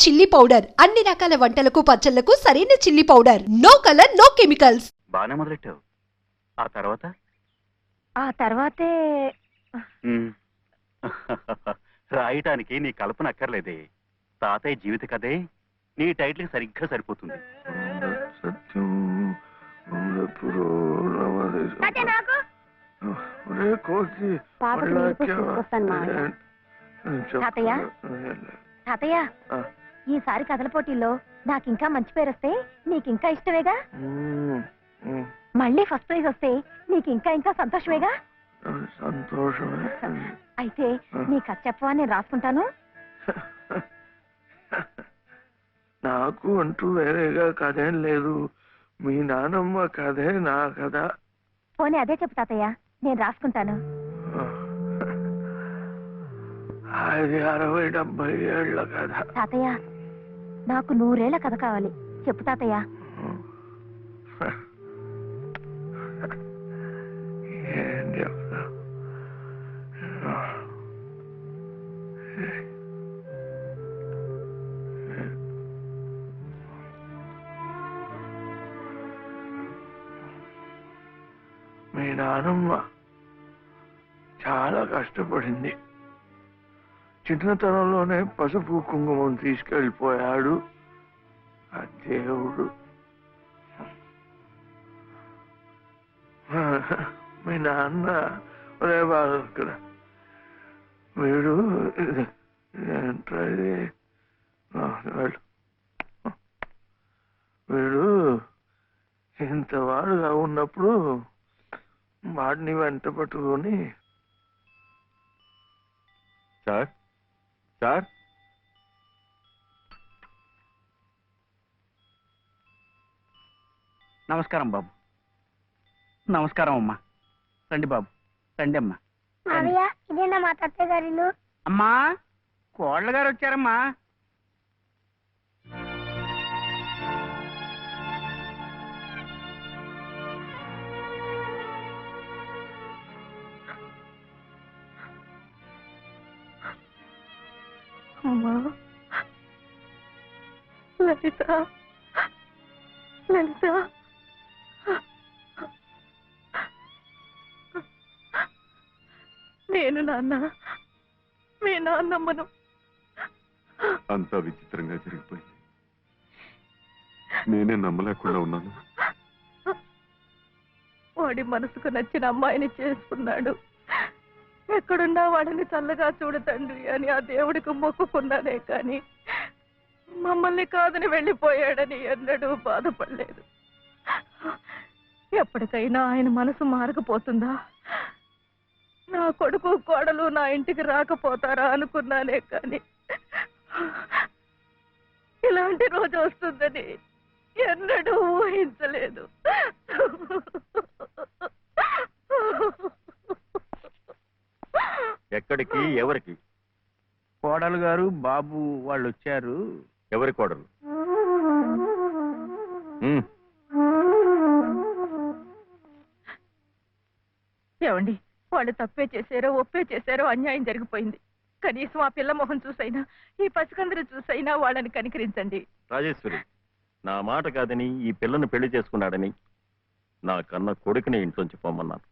Chilli powder అన్ని రకాల వంటలకు పచ్చళ్లకు సరైన chilli powder. No colour no chemicals. బానే మొదలెట్టావు. ఆ తర్వాతే రాయటానికి నీ కల్పన అక్కర్లేదే. తాతయ్య జీవిత కథే నీ టైటిల్ సరిగ్గా సరిపోతుంది. తాతయ్య ఈసారి కథల పోటీల్లో నాకింకా మంచి పేరు వస్తే నీకింకా ఇష్టమేగా. మళ్ళీ ఫస్ట్ ప్రైజ్ వస్తే నీకింకా ఇంకా సంతోషమేగా. సంతోషమే. అయితే నీ కథ చెప్పవా, నేను రాసుకుంటాను. నాకు అంటూ వేరేగా కథేం లేదు. మీ నానమ్మ కథే నా కథ. పోనీ అదే చెప్పు తాతయ్య, నేను రాసుకుంటాను. అది 60-70 ఏళ్ల కథ. తాతయ్య నాకు 100 ఏళ్ల కథ కావాలి, చెప్పు తాతయ్య. ఏం చెప్తా? మీ నానమ్మ చాలా కష్టపడింది. చిన్నతనంలోనే పసుపు కుంకుమం తీసుకెళ్ళిపోయాడు ఆ దేవుడు. మీ నాన్న ఒరే బాగా వీడు ఏంటది, వీడు ఇంతవాడుగా ఉన్నప్పుడు వాడిని వెంట పట్టుకొని సార్ సార్ నమస్కారం బాబు. నమస్కారం అమ్మా. రండి బాబు, రండి అమ్మా. ఇదేనా మా తాతయ్య గారి ఇల్లు? అమ్మా కోళ్ళ గారు వచ్చారమ్మా. అమ్మా లలిత, లలిత, నేను నాన్న, మీ నాన్నమ్మను. అంతా విచిత్రంగా జరిగిపోయింది. నేనే నమ్మలేకుండా ఉన్నాను. వాడి మనసుకు నచ్చిన అమ్మాయిని చేసుకున్నాడు. ఎక్కడున్నా వాడిని చల్లగా చూడు తండ్రి అని ఆ దేవుడికి మొక్కుకున్నానే కానీ మమ్మల్ని కాదని వెళ్ళిపోయాడని ఎన్నడూ బాధపడలేదు. ఎప్పటికైనా ఆయన మనసు మారకపోతుందా, నా కొడుకు కోడలు నా ఇంటికి రాకపోతారా అనుకున్నానే కానీ ఇలాంటి రోజు వస్తుందని ఎన్నడూ ఊహించలేదు. ఎక్కడికి, ఎవరికి? కోడలు గారు బాబు వాళ్ళు వచ్చారు. ఎవరి కోడలు? ఏమండి, వాళ్ళు తప్పే చేశారో ఒప్పే చేశారో అన్యాయం జరిగిపోయింది. కనీసం ఆ పిల్ల మొహం చూసైనా ఈ పసికందరు చూసైనా వాళ్ళని కనికరించండి. రాజేశ్వరి, నా మాట కాదని ఈ పిల్లను పెళ్లి చేసుకున్నాడని నా కన్న కొడుకుని ఇంట్లోంచి పొమ్మన్నాను.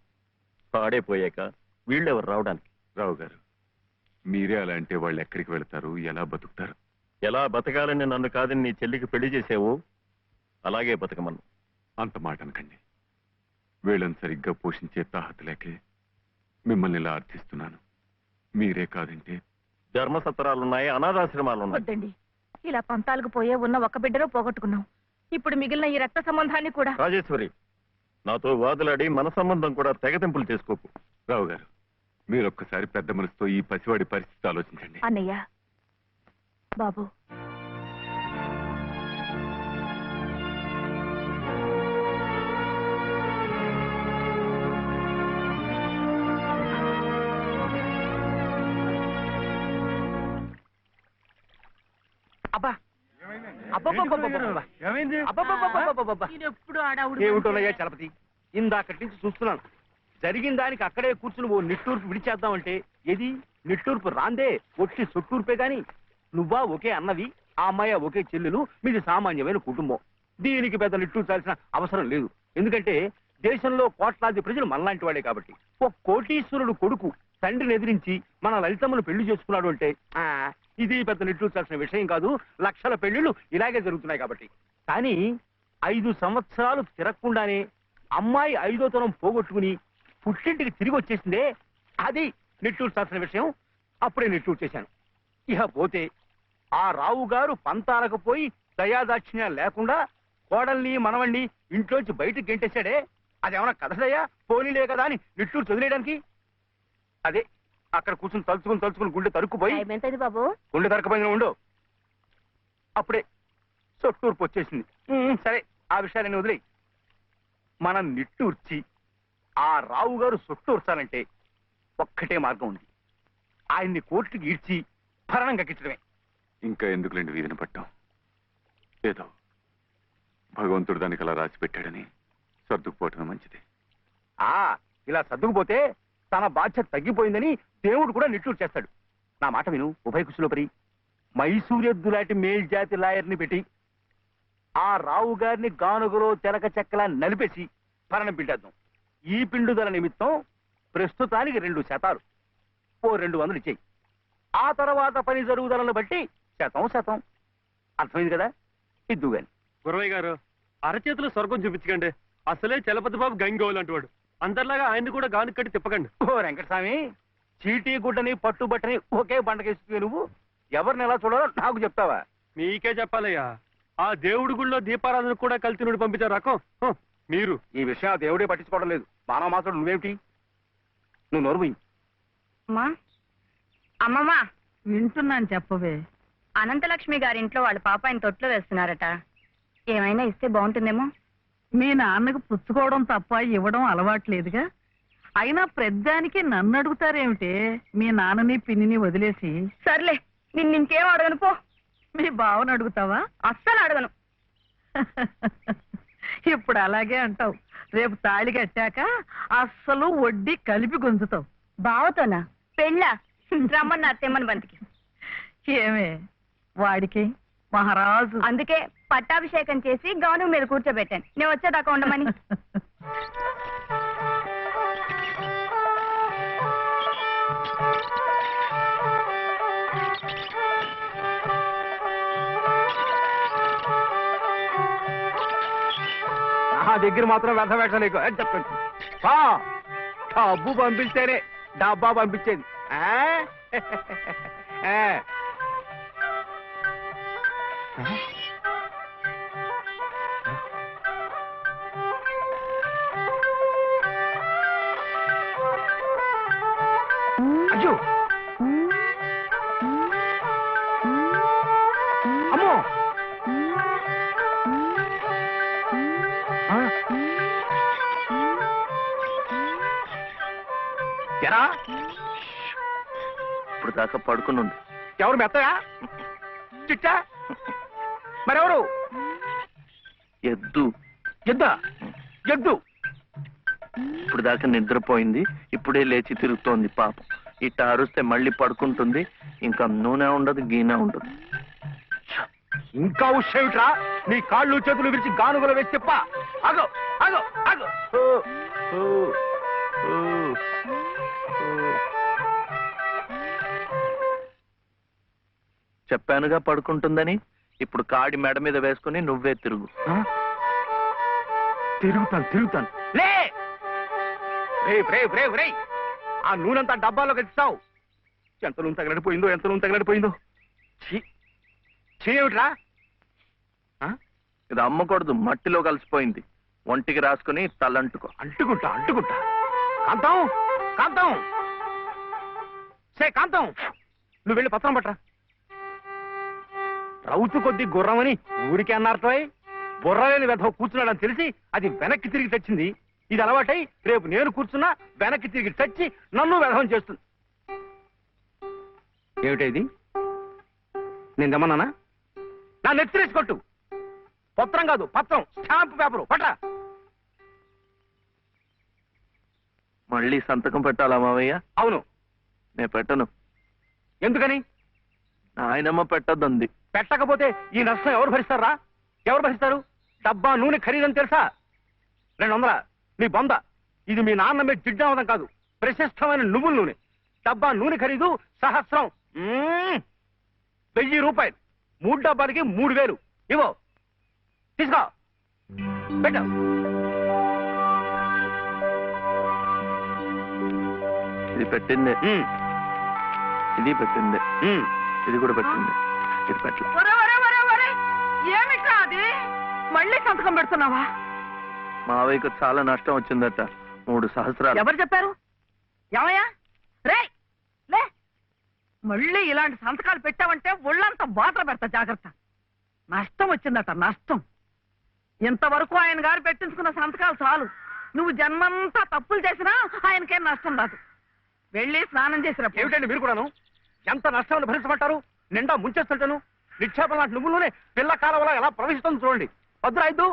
పాడైపోయాక వీళ్ళెవరు రావడానికి? రావు గారు, మీరే అలా అంటే వాళ్ళు ఎక్కడికి వెళతారు, ఎలా బతుకుతారు? ఎలా బతకాలని నన్ను కాదని నీ చెల్లికి పెళ్లి చేసావు, అలాగే బతకమన్ను. అంత మాట అనకండి. వీళ్ళని సరిగ్గా పోషించే తాహత లేకే మిమ్మల్ని ఇలా అర్థిస్తున్నాను. మీరే కాదంటే ధర్మసత్రాలున్నాయి, అనాథాశ్రమాలున్నాయి. వద్దండి, ఇలా పంతాలకు పోయే ఉన్న ఒక బిడ్డలో పోగొట్టుకున్నాం. ఇప్పుడు మిగిలిన ఈ రక్త సంబంధాన్ని కూడా. రాజేశ్వరి, నాతో వాదులాడి మన సంబంధం కూడా తెగతింపులు చేసుకోకు. రావు గారు, మీరొక్కసారి పెద్ద మనసుతో ఈ పసివాడి పరిస్థితి ఆలోచించండి. అన్నయ్య, బాబు, ఏమిటోనయ్యా చలపతి, ఇందాకటి నుంచి చూస్తున్నాను. జరిగిన దానికి అక్కడే కూర్చుని ఓ నిట్టూర్పు విడిచేద్దామంటే ఏది నిట్టూర్పు రాందే, ఒట్టి సొట్టూర్పే గాని. నువ్వా ఒకే అన్నవి, ఆ అమ్మాయి ఒకే చెల్లెలు, మీది సామాన్యమైన కుటుంబం. దీనికి పెద్ద నిట్టూర్చాల్సిన అవసరం లేదు. ఎందుకంటే దేశంలో కోట్లాది ప్రజలు మనలాంటి వాడే కాబట్టి. ఒక కోటీశ్వరుడు కొడుకు తండ్రిని ఎదిరించి మన లలితమ్మను పెళ్లి చేసుకున్నాడు అంటే ఇది పెద్ద నిట్టూర్చాల్సిన విషయం కాదు. లక్షల పెళ్లిళ్ళు ఇలాగే జరుగుతున్నాయి కాబట్టి. కానీ 5 సంవత్సరాలు తిరగకుండానే అమ్మాయి 5వ తరం పోగొట్టుకుని పుట్టింటికి తిరిగి వచ్చేసిందే, అది నిట్టూర్చాల్సిన విషయం. అప్పుడే నిట్టూరు చేశాను. ఇక పోతే ఆ రావు గారు పంతాలకు పోయి దయాదాక్షిణ్యాలు లేకుండా కోడల్ని మనవణ్ణి ఇంట్లోంచి బయటకు గెంటేశాడే, అదేమన్నా కథదయ్యా, పోనీలే కదా అని నిట్టూరు చదివేయడానికి. అదే అక్కడ కూర్చుని తలుచుకుని గుండె తరుక్కుపోయి, బాబు గుండె తరకపోయిన ఉండు, అప్పుడే సొట్టూర్పు వచ్చేసింది. సరే, ఆ విషయాన్ని వదిలే. మనం నిట్టూర్చి ఆ రావు గారు సొట్టూర్చాలంటే ఒక్కటే మార్గం ఉంది. ఆయన్ని కోర్టుకి ఈడ్చి భరణం కక్కించడమే. ఇంకా ఎందుకులేండి వీధిని పట్టాం? ఏదో భగవంతుడు దానికి అలా రాసి పెట్టాడని సర్దుకుపోవటమే మంచిది. ఇలా సర్దుకుపోతే తన బాధ్యత తగ్గిపోయిందని దేవుడు కూడా నిట్టూరు చేస్తాడు. నా మాట విను ఉభయకుశలోపరి. మైసూరెద్దు లాంటి మేల్జాతి లాయర్ని పెట్టి ఆ రావు గారిని గానుగలో తెలక చెక్కలా నలిపేసి భరణం పిండేద్దాం. ఈ పిండుదల నిమిత్తం ప్రస్తుతానికి 2 శాతాలు, ఓ 200 ఇచ్చేయి. ఆ తర్వాత పని జరుగుదలను బట్టి శాతం. అర్థమైంది కదా? ఇద్దు గాని. గురవయ్య గారు, అరచేతులు స్వర్గం చూపించకండి. అసలే చలపతి బాబు గంగోలు అంటువాడు. అందరిలాగా ఆయన్ని కూడా గాను కట్టి తిప్పకండి. ఓ వెంకటస్వామి, చీటీ గుడ్డని పట్టుబట్టని ఒకే బండకేస్తుంది. నువ్వు ఎవరిని ఎలా చూడాలో నాకు చెప్తావా? మీకే చెప్పాలయ్యా. ఆ దేవుడి గుళ్ళో దీపారాధన కూడా కలిసి నుండి పంపించారు రకం మీరు. ఈ విషయం ఆ దేవుడే పట్టించుకోవడం లేదు. మానవ మాత్రం నువ్వేమిటి? నువ్వు నోరు పోయి. అమ్మమ్మా వింటున్నాను, చెప్పవే. అనంతలక్ష్మి గారింట్లో వాళ్ళ పాప ఆయన తొట్లో వేస్తున్నారట. ఏమైనా ఇస్తే బాగుంటుందేమో. మీ నాన్నకు పుచ్చుకోవడం తప్ప ఇవ్వడం అలవాట్లేదుగా. అయినా ప్రద్దానికి నన్ను అడుగుతారేమిటే? మీ నాన్నని పిన్నిని వదిలేసి. సర్లే, నిన్నింకేం అడగను పో. మీ బావను అడుగుతావా? అస్సలు అడగను. ఇప్పుడు అలాగే అంటావు. రేపు తాళి కట్టాక అస్సలు వడ్డీ కలిపి గుంజుతావు. బావతోనా? పెళ్ళా? రమ్మన్న తెమ్మని బంతికి. ఏమే వాడికి మహారాజు. అందుకే పట్టాభిషేకం చేసి గౌను మీద కూర్చోబెట్టాను. నేను వచ్చేదాకా ఉండమని. నా దగ్గర మాత్రం వ్యర్థ పెట్టలేకు చెప్పండి. డబ్బు పంపిస్తేనే డబ్బా పంపించేది. అయ్యో, అమ్మో, ఎరా ఇప్పుడు దాకా పడుకుని ఉంది. ఎవరు మెత్తగా చిట్టా? మరెవరు? ఎద్దు. ఎద్దా? ఎద్దు ఇప్పుడు దాకా నిద్రపోయింది, ఇప్పుడే లేచి తిరుగుతోంది పాపం. ఇట్ట అరుస్తే మళ్ళీ పడుకుంటుంది. ఇంకా నూనె ఉండదు, గీనె ఉండదు. ఇంకా ఉషేమిట్రా? నీ కాళ్ళు చేతులు విరిచి గానుగలు వేసి చెప్ప. అగో అగో అగో. చెప్పానుగా పడుకుంటుందని. ఇప్పుడు కాడి మెడ మీద వేసుకుని నువ్వే తిరుగు. తిరుగుతాను. లే రే, ఆ నూనెంతా డబ్బాలో ఇస్తావు. ఎంత నూనె తగలడిపోయిందో. ఏమిట్రా? ఇది అమ్మకూడదు, మట్టిలో కలిసిపోయింది. ఒంటికి రాసుకుని తలంటుకో. అంటుకుంటా. కాంతం కాంతం, నువ్వు వెళ్ళి పత్రం పట్టరా. రౌతు కొద్ది గుర్రమని ఊరికే అన్నారటోయ్. బుర్రలేని వెధవ కూర్చున్నాడని తెలిసి అది వెనక్కి తిరిగి తెచ్చింది. ఇది అలవాటై రేపు నేను కూర్చున్నా వెనక్కి తిరిగి తెచ్చి నన్ను వెధవం చేస్తుంది. ఏమిటా ఇది? నేను దమ్మన్నానా? నా నెత్తిరేసి కొట్టు. పత్రం కాదు, పత్రం, స్టాంప్ పేపరు పట్ట. మళ్ళీ సంతకం పెట్టాలా మావయ్య? అవును. నేను పెట్టను. ఎందుకని? నాయనమ్మ పెట్టద్దంది. పెట్టకపోతే ఈ నష్టం ఎవరు భరిస్తారా? ఎవరు భరిస్తారు? డబ్బా నూనె ఖరీదని తెలుసా? 200 నీ బొంద. ఇది మీ నాన్న మీద జిడ్డావదం కాదు, ప్రశస్తమైన నువ్వుల నూనె. డబ్బా నూనె ఖరీదు సహస్రం. 1000 రూపాయలు. 3 డబ్బాలకి 3000. ఇవో తీసుకో, పెట్టు. ఇది పెట్టింది, ఇది పెట్టింది, ఇది కూడా పెట్టింది, ఇది పెట్టలే. ఏమిట్రా అది? మళ్ళీ సంతకం పెడుతున్నావా? మావయ్యకు చాలా నష్టం వచ్చిందట, 3 సహస్రాలు. ఎవరు చెప్పారు? ఏమయ్యా రే లే, మళ్ళీ ఇలాంటి సంతకాలు పెట్టావంటే ఒళ్ళంతా బాధలు పెడతా, జాగ్రత్త. నష్టం వచ్చిందట, నష్టం. ఇంతవరకు ఆయన గారు పెట్టించుకున్న సంతకాలు చాలు. నువ్వు జన్మంతా తప్పులు చేసినా ఆయనకేం నష్టం రాదు. వెళ్ళి స్నానం చేసినప్పుడు. ఏమిటండి మీరు కూడాను? ఎంత నష్టాన్ని భరించమంటారు? నిండా ముంచేస్తుంటాను. నిక్షేపం లాంటి నువ్వులోనే పిల్ల కాలంలో ఎలా ప్రవేశిస్తుంది చూడండి. పద్దు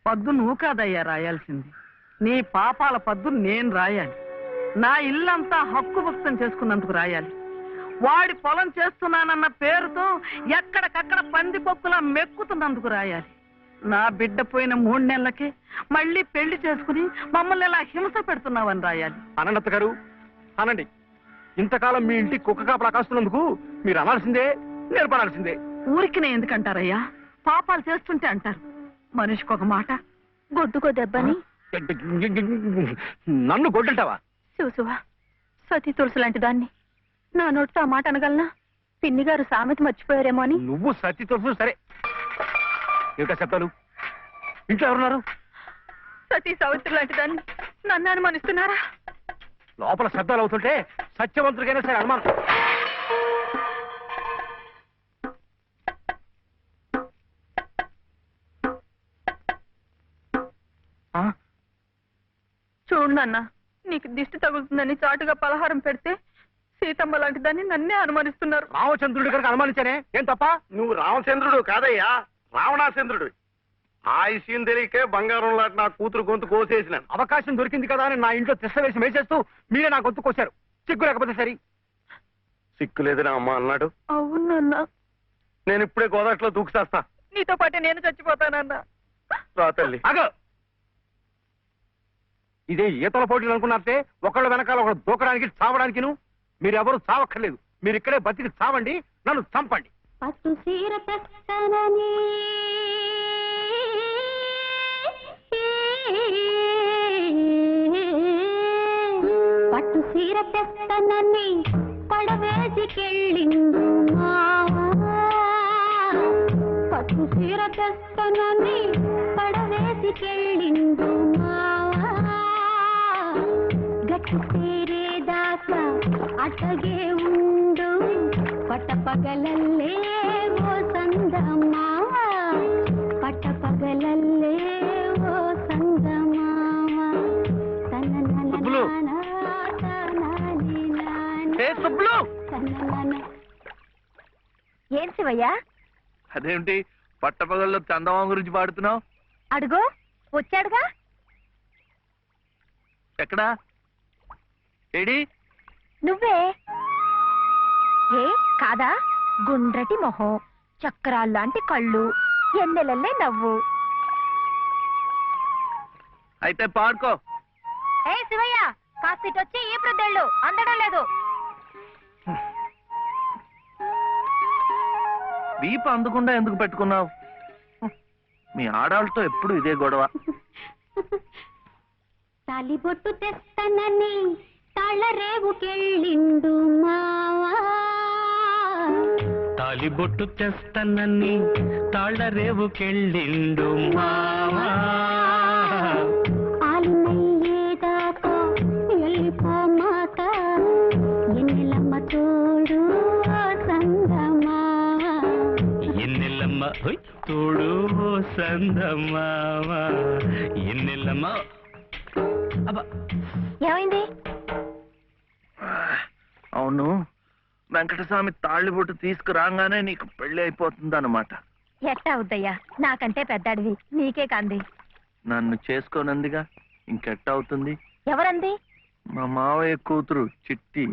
పద్దు నువ్వు కాదయ్యా రాయాల్సింది, నీ పాపాల పద్దు నేను రాయాలి. నా ఇల్లంతా హక్కు భక్తం చేసుకున్నందుకు రాయాలి. వాడి పొలం చేస్తున్నానన్న పేరుతో ఎక్కడికక్కడ పందికొక్కులా మెక్కుతున్నందుకు రాయాలి. నా బిడ్డ పోయిన 3 నెలలకే మళ్ళీ పెళ్లి చేసుకుని మమ్మల్ని ఎలా హింస పెడుతున్నావని రాయాలి. అనంత గారు అనండి. ఇంతకాలం మీ ఇంటి కుక్క కాపలా కాస్తున్నందుకు మీరు అనాల్సిందే, నేర్పడాల్సిందే. ఊరికినే ఎందుకంటారయ్యా? పాపాలు చేస్తుంటే అంటారు. మనిషికి ఒక మాట. గొడ్డుకో దెబ్బని నన్ను గొడ్డంటావా? చూసువా, సతీ తులసి లాంటి దాన్ని నా నోటితో ఆ మాట అనగలనా? పిన్ని గారు సామెత మర్చిపోయారేమో అని. నువ్వు సత్తి తెలుసు సరే. ఇంకా చెప్తాను. ఇంట్లో ఎవరున్నారు? సతీ సావిత్రి లాంటి దాన్ని నన్ను అనుమానిస్తున్నారా? లోపల శబ్దాలు అవుతుంటే సత్యవంతుడికైనా సరే అనుమానం. చూడు నాన్న, నీకు దిష్టి తగులుతుందని చాటుగా పలహారం పెడితే సీతమ్మ లాంటి దాన్ని నన్నే అనుమానిస్తున్నారు. రామచంద్రుడి కనుక అనుమానించానే, ఏం తప్ప? నువ్వు రామచంద్రుడు కాదయ్యా, రావణాచంద్రుడు. ఆ విషయం తెలియకే బంగారం లాంటి నా కూతురు గొంతు కోసేసినాను. అవకాశం దొరికింది కదా అని నా ఇంట్లో తిష్ట వేసి మేసేస్తూ మీరే నా గొంతు కోశారు. సిగ్గు లేకపోతే సరి. సిక్కు లేదని అమ్మ అన్నాడు. అవునన్నా, నేను ఇప్పుడే గోదాట్లో దూకుసేస్తా. నీతో పాటే నేను చచ్చిపోతానన్నా. రా తల్లి. అగో, ఇదే ఈతల పోటీలు అనుకున్నారంటే ఒకళ్ళ వెనకాల ఒకళ్ళు దూకడానికి చావడానికిను. మీరెవరు చావక్కర్లేదు, మీరు ఇక్కడే బతికి చావండి, నన్ను చంపండి. పట్టు సీర తెస్తానని పట్టు సీర తెస్తానని పడవేసికెళ్ళిండు మావా. పట్టు సీర తెస్తానని పడవేసికెళ్ళిండు మావా. గట్టి సేరేదాకా అటగే ఉండు, పట్టపగలల్లే ఓ సందమావ, పట్టపగలల్లే ఓ సందమావ. ఏం శివయ్యా? అదేమిటి పట్టపగల్లో చందమామ గురించి పాడుతున్నావు? అడుగు, వచ్చాడుగా. ఎక్కడా? ఏడి? నువ్వే. ఏ కాదా? గుండ్రటి మొహం, చక్రాల్లాంటి కళ్ళు, ఎన్నెలల్లే నవ్వు. అయితే పాడుకో. ఏ శివయ్య, కాస్తిటొచ్చి ఈ ప్రద్దెళ్ళు అందడం లేదు. వీపు అందకుండా ఎందుకు పెట్టుకున్నావు? మీ ఆడాళ్ళతో ఎప్పుడు ఇదే గొడవ. తాలిబొట్టు తెస్తానని తాళరేవుకెళ్ళిండు మావా. తాలిబొట్టు తెస్తానని తాళరేవుకెళ్ళిండు మావా. ఆలినయ్యేదాకా వెళ్ళిపోమాక ఎన్నెలమ్మ తోడు సందమా. ఎన్నెల్లమ్మ తోడు సందమావా. ఎన్నెల్లమ్మ. ఏమైంది? అవును, వెంకటస్వామి తాళ్ళిబొట్టు తీసుకురాగానే నీకు పెళ్లి అయిపోతుంది అన్నమాట. ఎట్టా అవుద్దయ్యా, నాకంటే పెద్దాడివి, నీకే కాంది. నన్ను చేసుకోనందిగా, ఇంకెట్ట అవుతుంది? ఎవరంది? మా మావయ్య కూతురు చిట్టి.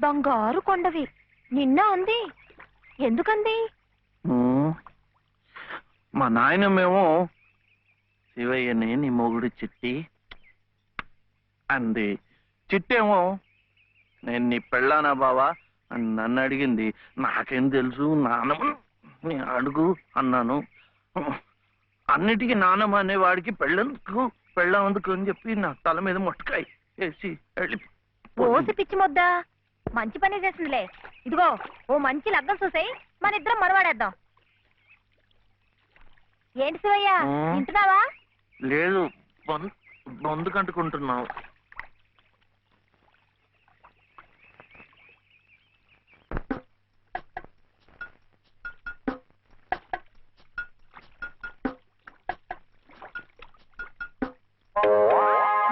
బంగారు కొండవి, నిన్న అంది. ఎందుకంది? మా నాయనమేమో శివయ్యని నీ మొగుడు చిట్టి అంది. చిట్టేమో నేను నీ పెళ్ళానా బావా అని నన్ను అడిగింది. నాకేం తెలుసు నానమ్మ నీ అడుగు అన్నాను. అన్నిటికీ నానమ్మ అనేవాడికి పెళ్ళందుకు అని చెప్పి నా తల మీద మొట్టకాయ వేసి వెళ్ళి ఓసి పిచ్చి మొద్దా మంచి పని చేసిందిలే. ఇదిగో ఓ మంచి లగ్గం చూసాయి, మన ఇద్దరం మరవాడేద్దాం. ఏంటి శివయ్య వింటున్నావా? లేదు, బొందు కంటుకుంటున్నావు.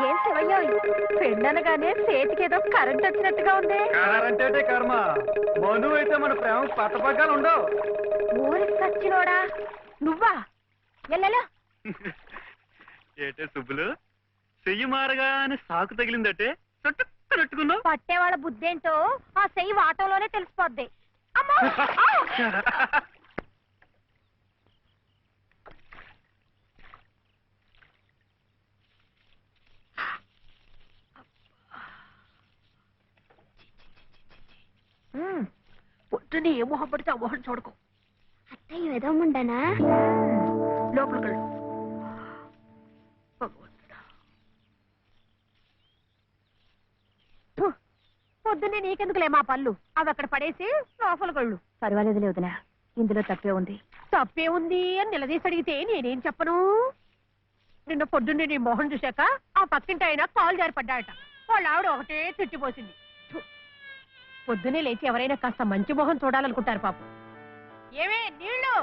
ఏం శివయ్య పెండనగానే చేతికేదో కరెంట్ వచ్చినట్టుగా ఉంది. అంటే కర్మ, మను అయితే మన ప్రేమ పట్టపగ్గాలు ఉండవు. ఊరి సచ్చినోడా నువ్వా? వెళ్ళలా ఏటే సుబ్బులు, చెయ్యి మారగానే సాకు తగిలిందటే చుట్టుకున్నావు. పట్టేవాళ్ళ బుద్ధేంటో ఆ చెయ్యి వాటంలోనే తెలిసిపోద్ది. అమ్మా! పొద్దునే ఏ మొహం పడితే ఆ మొహం చూడకు. అత్తయ్య ఏదో ఉండనా లోపలికి వెళ్ళు. పొద్దున్నే నీకెందుకులే మా పళ్ళు, అవి అక్కడ పడేసి లోపలికి వెళ్ళు. పర్వాలేదులే వదినా, ఇందులో తప్పే ఉంది. తప్పే ఉంది అని నిలదీసి అడిగితే నేనేం చెప్పను? నిన్న పొద్దున్నే నీ మొహం చూశాక ఆ పక్కింటి ఆయన కాలు జారిపడ్డాయట. వాళ్ళ ఆవిడ ఒకటే తిట్టిపోసింది. పొద్దునే లేచి ఎవరైనా కాస్త మంచి మొహం చూడాలనుకుంటారు పాపం. ఏమే నీళ్ళు,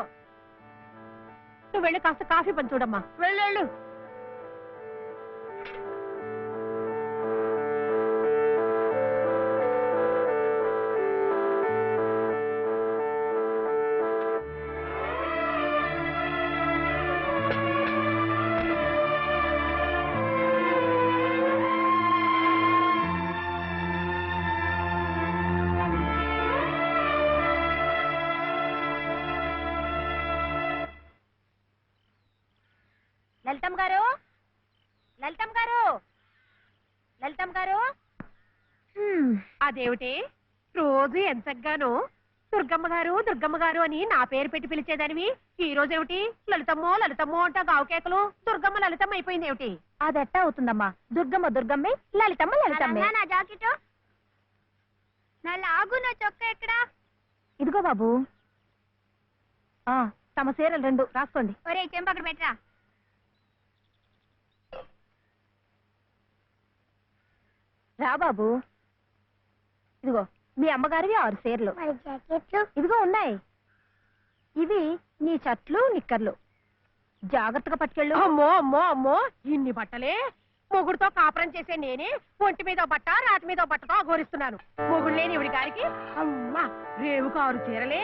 నువ్వు వెళ్ళి కాస్త కాఫీ పని చూడమ్మా. వెళ్ళు. లలితమ్మ గారు, లలితమ్మ గారు. అదేమిటి రోజు ఎంతగానో దుర్గమ్మ గారు అని నా పేరు పెట్టి పిలిచేదానివి, ఈ రోజేమిటి లలితమ్మో అంటా గావుకేకలు దుర్గమ్మ లలితమ్మ అయిపోయింది ఏమిటి? అదెట్టా అవుతుందమ్మా, దుర్గమ్మే, లలితమ్మే. నా జాకెట్ నా లాగు నా చొక్కా ఎక్కడా? ఇదిగో బాబు, తమ చీరలు 2 రాసుకోండి. ఒరే చెంప అక్కడ పెట్టరా. రా బాబు, ఇదిగో మీ అమ్మగారివి 6 చీరలు. జాకెట్లు ఇదిగో ఉన్నాయి. ఇవి నీ షర్ట్లు నిక్కర్లు, జాగ్రత్తగా పట్టుకెళ్ళు. అమ్మో ఇన్ని బట్టలే? మొగుడుతో కాపురం చేసే నేనే ఒంటి మీద బట్ట రాతి మీద బట్టతో అఘోరిస్తున్నాను. మొగుడు లేని ఇవిడి గారికి అమ్మా రేవు 6 చీరలే.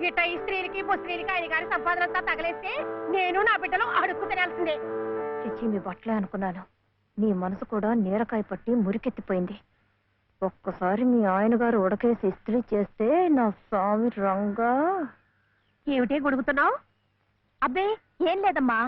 ఇట్ట ఈ స్త్రీలకి ముస్త్రీలకి ఆయన గారి సంపాదన అంతా తగలేస్తే నేను నా బిడ్డలు అడుక్కు తినాల్సిందే. చిచ్చి మీ బట్టలే అనుకున్నాను. నీ మనసు కూడా నీరకాయ పట్టి మురికెత్తిపోయింది. ఒక్కసారి మీ ఆయన గారు ఉడకేసి ఇస్త్రీ చేస్తే నా స్వామి రంగా. ఏమిటే గొడుగుతున్నావు? అబ్బే ఏం లేదమ్మా.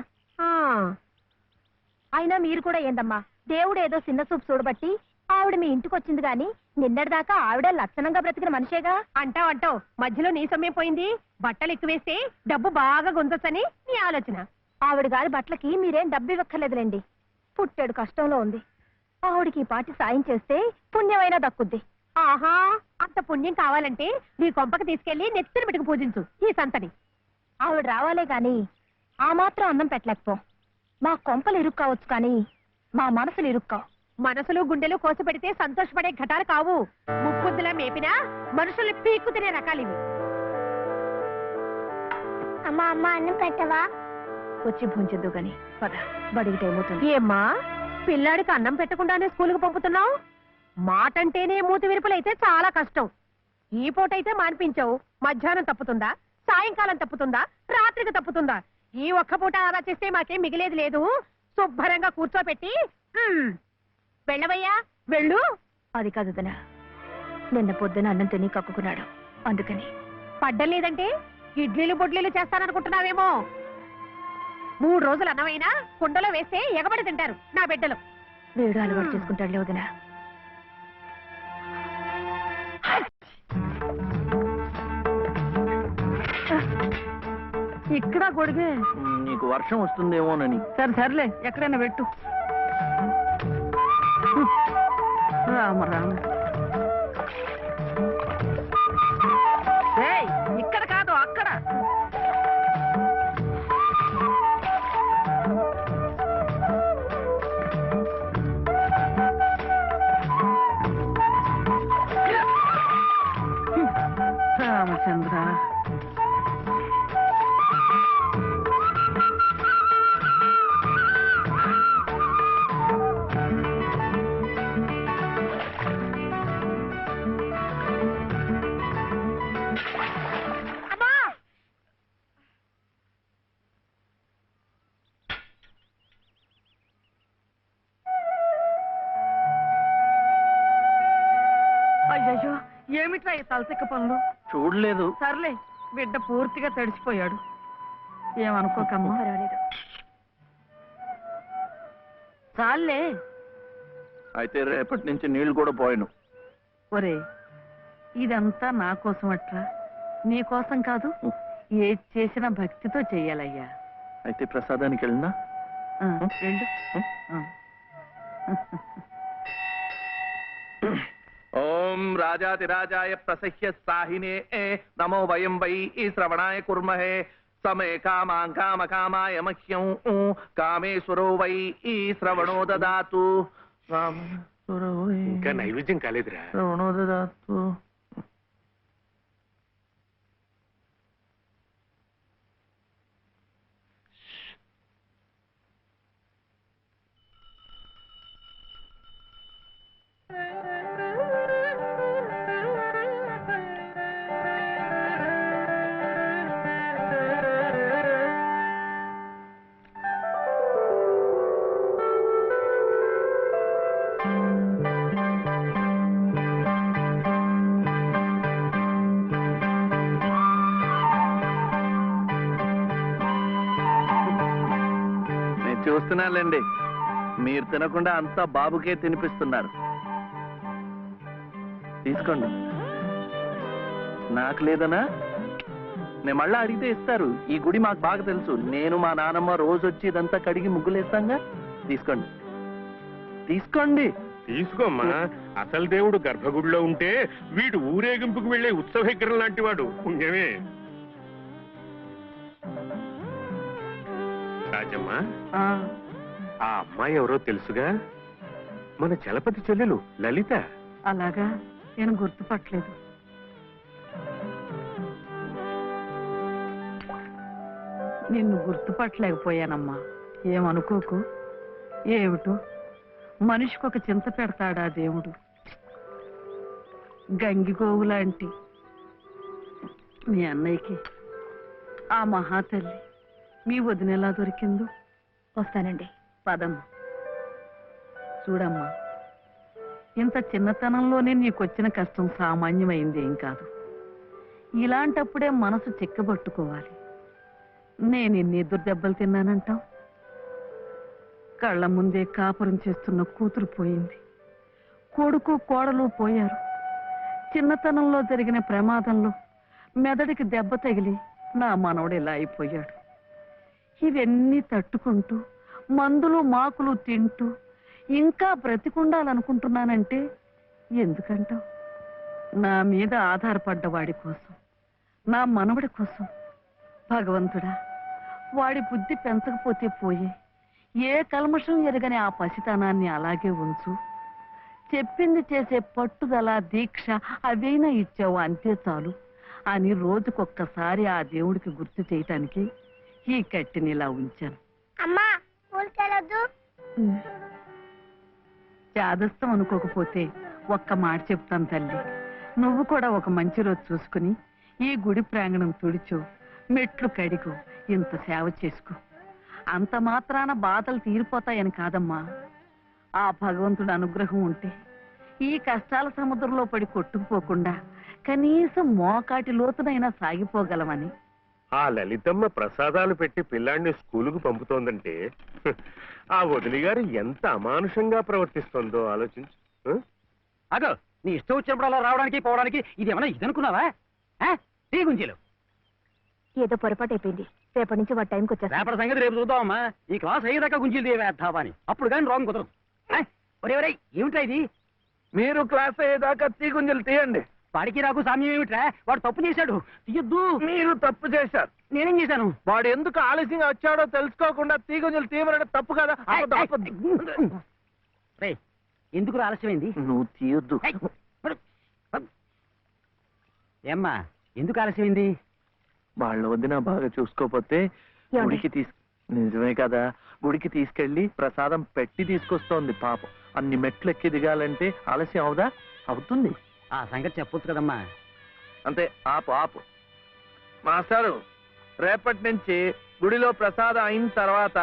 అయినా మీరు కూడా ఏందమ్మా, దేవుడు ఏదో చిన్న చూపు చూడబట్టి ఆవిడ మీ ఇంటికి వచ్చింది గాని నిన్నటిదాకా ఆవిడ లక్షణంగా బ్రతికిన మనిషేగా. అంటావు మధ్యలో నీ సమయం పోయింది. బట్టలు ఎక్కువేస్తే డబ్బు బాగా గుంజొచ్చని నీ ఆలోచన. ఆవిడ గారి బట్టలకి మీరేం డబ్బు ఇవ్వక్కర్లేదులేండి. పుట్టాడు కష్టంలో ఉంది. ఆవిడికి ఈ పాటి సాయం చేస్తే పుణ్యమైనా దక్కుద్ది. ఆహా, అంత పుణ్యం కావాలంటే నీ కొంపకి తీసుకెళ్లి నెత్తిన పెట్టుకు పూజించు ఈ సంతని. ఆవిడ రావాలే గాని ఆ మాత్రం అన్నం పెట్టలేకపో. మా కొంపలు ఇరుక్కు కావచ్చు కానీ మా మనసులు ఇరుక్కావు. మనసులు గుండెలు కోసి పెడితే సంతోషపడే ఘటాలు కావు. ముక్కుద్దులా మేపినా మనుషుల్ని పీక్కు తినే రకాలివి. అమ్మా అన్నం పెట్టవా? వచ్చి భుంచొద్దు గాని పద, బడికి టైం అవుతుంది. ఏమ్మా పిల్లాడికి అన్నం పెట్టకుండానే స్కూలుకు పంపుతున్నావు? మాటంటేనే మూతి విరుపులైతే చాలా కష్టం. ఈ పూటైతే మానిపించావు, మధ్యాహ్నం తప్పుతుందా, సాయంకాలం తప్పుతుందా, రాత్రికి తప్పుతుందా? ఈ ఒక్క పూట అలా చేస్తే మాకేం మిగిలేదు లేదు. శుభ్రంగా కూర్చోపెట్టి వెళ్ళవయ్యా వెళ్ళు. అది కాదు నిన్న పొద్దున అన్నం తిని కక్కుకున్నాడు, అందుకని. పడ్డం లేదంటే ఇడ్లీలు బొడ్లీలు చేస్తాననుకుంటున్నావేమో. 3 రోజులు అన్నమైనా కుండలో వేస్తే ఎగబడి తింటారు నా బిడ్డలు. వీడు అలవాటు చేసుకుంటాడులే వదినా. ఇక్కడ గొడిగే. నీకు వర్షం వస్తుందేమోనని. సరే సర్లే, ఎక్కడైనా పెట్టు. రామ రామ. ఏయ్, ఇక్కడ కాదు అక్కడ. రామచంద్ర, అయ్యయ్యో ఏమిట్రా ఈ తలసెక్క పనులు? చూడలేదు. సర్లే, బిడ్డ పూర్తిగా తడిచిపోయాడు. ఏమనుకోకమ్మా. చాలే. అయితే రేపటి నుంచి నీళ్లు కూడా పోయాను. ఒరే, ఇదంతా నా కోసం అట్రా, నీ కోసం కాదు. ఏది చేసినా భక్తితో చెయ్యాలయ్యా. అయితే ప్రసాదానికి వెళ్ళినా వెళ్ళు. ఓం రాజాతిరాజాయ ప్రసహ్య సాహినే నమో వయం వై శ్రవణాయ కుర్మహే సమే కామాం కామకామాయ మహ్యం కామేశ్వరో వై శ్రవణో దదాతు. ఇంకా నైవేద్యం కాలేదురా. శ్రవణో దదాతు. చూస్తున్నానండి, మీరు తినకుండా అంతా బాబుకే తినిపిస్తున్నారు. తీసుకోండి. నాకు లేదనా? నేను మళ్ళా అడిగితే ఇస్తారు. ఈ గుడి మాకు బాగా తెలుసు. నేను మా నానమ్మ రోజు వచ్చి ఇదంతా కడిగి ముగ్గులేస్తాంగా. తీసుకోండి, తీసుకోండి. తీసుకోమ్మా. అసలు దేవుడు గర్భగుడిలో ఉంటే వీడు ఊరేగింపుకు వెళ్లే ఉత్సవ విగ్రహం లాంటి వాడు. పుణ్యమే. రాజమ్మా, ఆ అమ్మాయి ఎవరో తెలుసుగా? మన చలపతి చెల్లెలు లలిత. అలాగా? నేను గుర్తుపట్టలేదు. నిన్ను గుర్తుపట్టలేకపోయానమ్మా. ఏమనుకోకు. ఏమిటో మనిషికి ఒక చింత పెడతాడా దేవుడు. గంగిగోవు లాంటి మీ అన్నయ్యకి ఆ మహాతల్లి మీ వదిన ఎలా దొరికిందో. వస్తానండి. పదమ్మా. చూడమ్మా, ఇంత చిన్నతనంలోనే నీకొచ్చిన కష్టం సామాన్యమైంది ఏం కాదు. ఇలాంటప్పుడే మనసు చిక్కబట్టుకోవాలి. నేను ఎన్ని ఎదురు దెబ్బలు తిన్నానంటావు? కళ్ళ ముందే కాపురం చేస్తున్న కూతురు పోయింది. కొడుకు కోడలు పోయారు. చిన్నతనంలో జరిగిన ప్రమాదంలో మెదడికి దెబ్బ తగిలి నా మనవడు ఇలా అయిపోయాడు. ఇవన్నీ తట్టుకుంటూ మందులు మాకులు తింటూ ఇంకా బ్రతికుండాలనుకుంటున్నానంటే ఎందుకంటావు? నా మీద ఆధారపడ్డ వాడి కోసం, నా మనవడి కోసం. భగవంతుడా, వాడి బుద్ధి పెంచకపోతే పోయే. ఏ కల్మషం ఎరగని ఆ పసితనాన్ని అలాగే ఉంచు. చెప్పింది చేసే పట్టుదల, దీక్ష అవైనా ఇచ్చావు, అంతే చాలు అని రోజుకొక్కసారి ఆ దేవుడికి గుర్తు చేయటానికి ఈ కట్టిని ఇలా ఉంచాను. అమ్మా, ఊరికెళ్ళొద్దు. చాదస్తం అనుకోకపోతే ఒక్క మాట చెప్తాను తల్లి. నువ్వు కూడా ఒక మంచి రోజు చూసుకుని ఈ గుడి ప్రాంగణం తుడిచో, మెట్లు కడిగో, ఇంత సేవ చేసుకో. అంత మాత్రాన బాధలు తీరిపోతాయని కాదమ్మా. ఆ భగవంతుడి అనుగ్రహం ఉంటే ఈ కష్టాల సముద్రంలో పడి కొట్టుకుపోకుండా కనీసం మోకాటి లోతునైనా సాగిపోగలమని ఆ లలితమ్మ ప్రసాదాలు పెట్టి పిల్లాడిని స్కూలుకు పంపుతోందంటే ఆ వదిలి గారు ఎంత అమానుషంగా ప్రవర్తిస్తోందో ఆలోచించు. అగో నీ ఇష్టం వచ్చినప్పుడు అలా రావడానికి పోవడానికి ఇది ఏమన్నా ఇదనుకున్నావా? టీ గుంజీలు ఏదో పొరపాటు అయిపోయింది. రేపటి నుంచి వాడి టైంకి వచ్చేస్తా. రేపటి సంగతి రేపు చూద్దామమ్మా. ఈ క్లాస్ అయ్యేదాకా గుంజీలు వేద్దావా అని. అప్పుడు కానీ రాంగ్ కుదరదు. ఒరే ఒరే ఏమిట్రా ఇది? మీరు క్లాస్ అయ్యేదాకా తీ గుంజలు తీయండి. వాడికి నాకు సామ్యం ఏమిట్రా? వాడు తప్పు చేశాడు, తీయొద్దు. మీరు తప్పు చేశారు. నేనేం చేశాను? వాడు ఎందుకు ఆలస్యంగా వచ్చాడో తెలుసుకోకుండా తీ గుంజలు తీయమనడం తప్పు కదా. రే ఎందుకు ఆలస్యమైంది? నువ్వు తీయొద్దు. ఏమ్మా ఎందుకు ఆలస్యమైంది? వాళ్ళ వదిన బాగా చూసుకోపోతే గుడికి నిజమే కదా, గుడికి తీసుకెళ్లి ప్రసాదం పెట్టి తీసుకొస్తోంది పాపం. అన్ని మెట్లు ఎక్కి దిగాలంటే ఆలస్యం అవుదా? అవుతుంది. ఆ సంగతి చెప్పొచ్చు కదమ్మా. అంతే, ఆపు ఆపు. మాస్టారు, రేపటి నుంచి గుడిలో ప్రసాదం అయిన తర్వాత